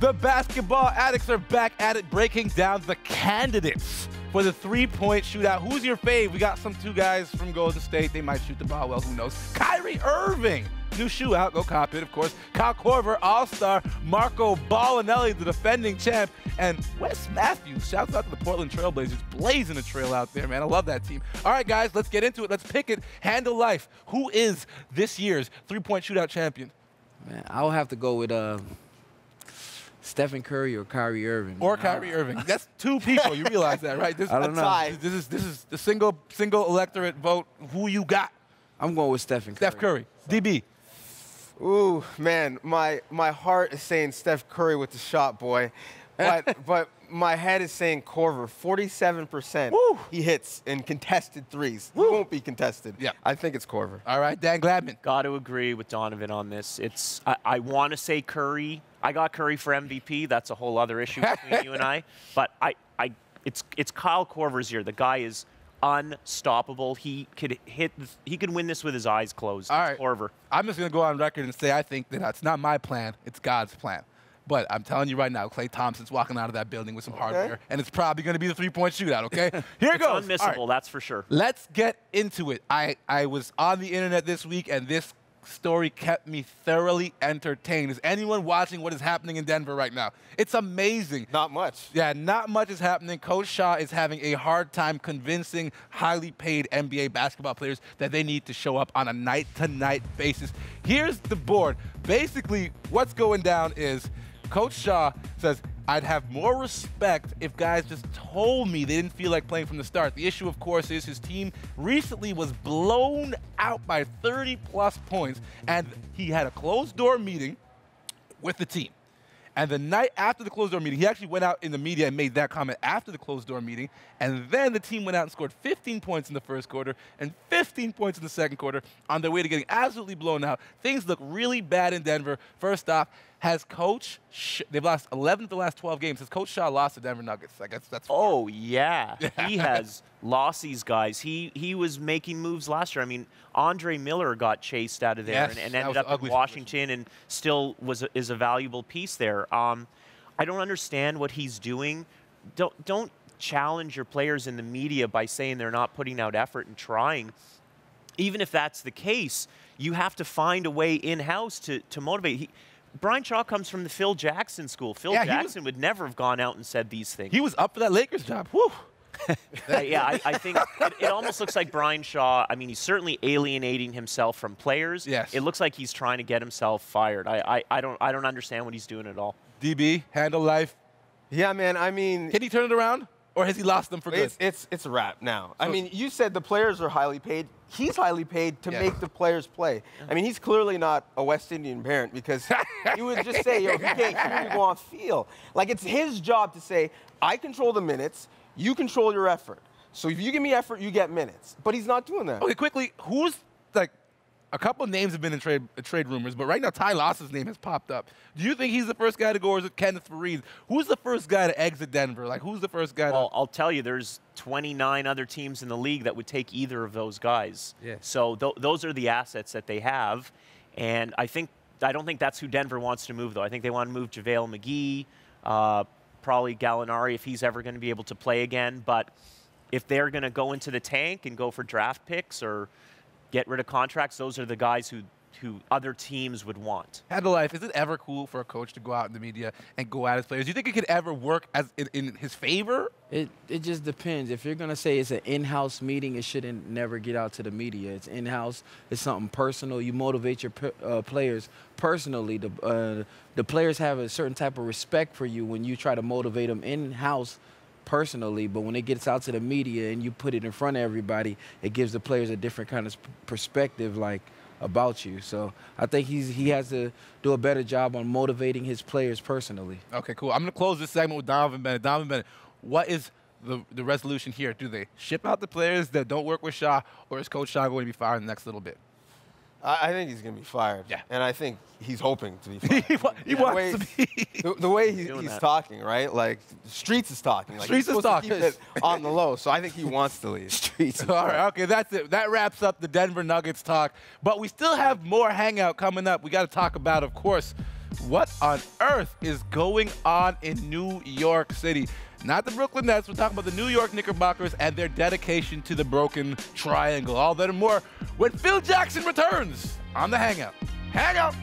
The basketball addicts are back at it, breaking down the candidates for the three-point shootout. Who's your fave? We got some two guys from Golden State. They might shoot the ball well, who knows? Kyrie Irving, new shoe out, go cop it, of course. Kyle Korver, all-star. Marco Ballinelli, the defending champ. And Wes Matthews, shouts out to the Portland Trailblazers, blazing the trail out there, man. I love that team. All right, guys, let's get into it. Let's pick it. Handle life. Who is this year's three-point shootout champion? Man, I'll have to go with Stephen Curry or Kyrie Irving. Or Kyrie Irving. That's two people. You realize that, right? I don't know. This is the single electorate vote. Who you got? I'm going with Stephen Curry. Steph Curry. DB. Ooh, man, my heart is saying Steph Curry with the shot, boy. But my head is saying Korver, 47%. Woo. He hits in contested threes. Woo. He won't be contested. Yeah. I think it's Korver. All right, Dan Gladman. Got to agree with Donovan on this. I want to say Curry. I got Curry for MVP. That's a whole other issue between you and I. But it's Kyle Korver's year. The guy is unstoppable. He could win this with his eyes closed. All right. Korver. I'm just going to go on record and say I think that it's not my plan. It's God's plan. But I'm telling you right now, Klay Thompson's walking out of that building with some hardware, and it's probably going to be the three-point shootout, okay? Here it goes. It's unmissable, that's for sure. Let's get into it. I was on the internet this week, and this story kept me thoroughly entertained. Is anyone watching what is happening in Denver right now? It's amazing. Not much. Yeah, not much is happening. Coach Shaw is having a hard time convincing highly paid NBA basketball players that they need to show up on a night-to-night basis. Here's the board. Basically, what's going down is Coach Shaw says, I'd have more respect if guys just told me they didn't feel like playing from the start. The issue, of course, is his team recently was blown out by 30-plus points, and he had a closed-door meeting with the team. And the night after the closed-door meeting, he actually went out in the media and made that comment after the closed-door meeting, and then the team went out and scored 15 points in the first quarter and 15 points in the second quarter on their way to getting absolutely blown out. Things look really bad in Denver. First off, has Coach they've lost 11 of the last 12 games. Has Coach Shaw lost the Denver Nuggets? I guess that's fair. Oh, yeah. He has lost these guys. He was making moves last year. I mean, Andre Miller got chased out of there and ended up in Washington and still is a valuable piece there. I don't understand what he's doing. Don't challenge your players in the media by saying they're not putting out effort and trying. Even if that's the case, you have to find a way in-house to motivate. Brian Shaw comes from the Phil Jackson school. Phil Jackson would never have gone out and said these things. He was up for that Lakers job. Whew. I think it almost looks like Brian Shaw, I mean, he's certainly alienating himself from players. Yes. It looks like he's trying to get himself fired. I don't understand what he's doing at all. DB, handle life. Yeah, man, I mean... Can he turn it around, or has he lost them for good? It's a wrap now. I mean, you said the players are highly paid. He's highly paid to make the players play. I mean, he's clearly not a West Indian parent because he would just say, yo, if you can't hear, you go on feel. Like, it's his job to say, I control the minutes, you control your effort. So if you give me effort, you get minutes. But he's not doing that. Okay, quickly, who's, like, a couple of names have been in trade rumors, but right now Ty Loss's name has popped up. Do you think he's the first guy to go, or is it Kenneth Faried? Who's the first guy to exit Denver? Like, who's the first guy I'll tell you, there's 29 other teams in the league that would take either of those guys. Yeah. So those are the assets that they have. And I don't think that's who Denver wants to move, though. I think they want to move JaVale McGee, probably Gallinari if he's ever going to be able to play again. But if they're going to go into the tank and go for draft picks or get rid of contracts, those are the guys who other teams would want. Handle life, is it ever cool for a coach to go out in the media and go at his players? Do you think it could ever work as in his favor? It just depends. If you're going to say it's an in-house meeting, it shouldn't never get out to the media. It's in-house. It's something personal. You motivate your players personally. The players have a certain type of respect for you when you try to motivate them in-house personally, but when it gets out to the media and you put it in front of everybody, it gives the players a different kind of perspective, like, about you. So I think he has to do a better job on motivating his players personally. Okay, cool. I'm going to close this segment with Donovan Bennett. Donovan Bennett, what is the resolution here? Do they ship out the players that don't work with Shaw, or is Coach Shaw going to be fired in the next little bit? I think he's going to be fired. Yeah. And I think he's hoping to be fired. he wants to be. The way he's talking, right? Like, the streets is talking. Like, streets is talking. Keep it on the low, so I think he wants to leave. Streets. All right, okay, that's it. That wraps up the Denver Nuggets talk. But we still have more Hangout coming up. We got to talk about, of course, What on earth is going on in New York City? Not the Brooklyn Nets. We're talking about the New York Knickerbockers and their dedication to the broken triangle. All that and more when Phil Jackson returns on the Hangout. Hangout!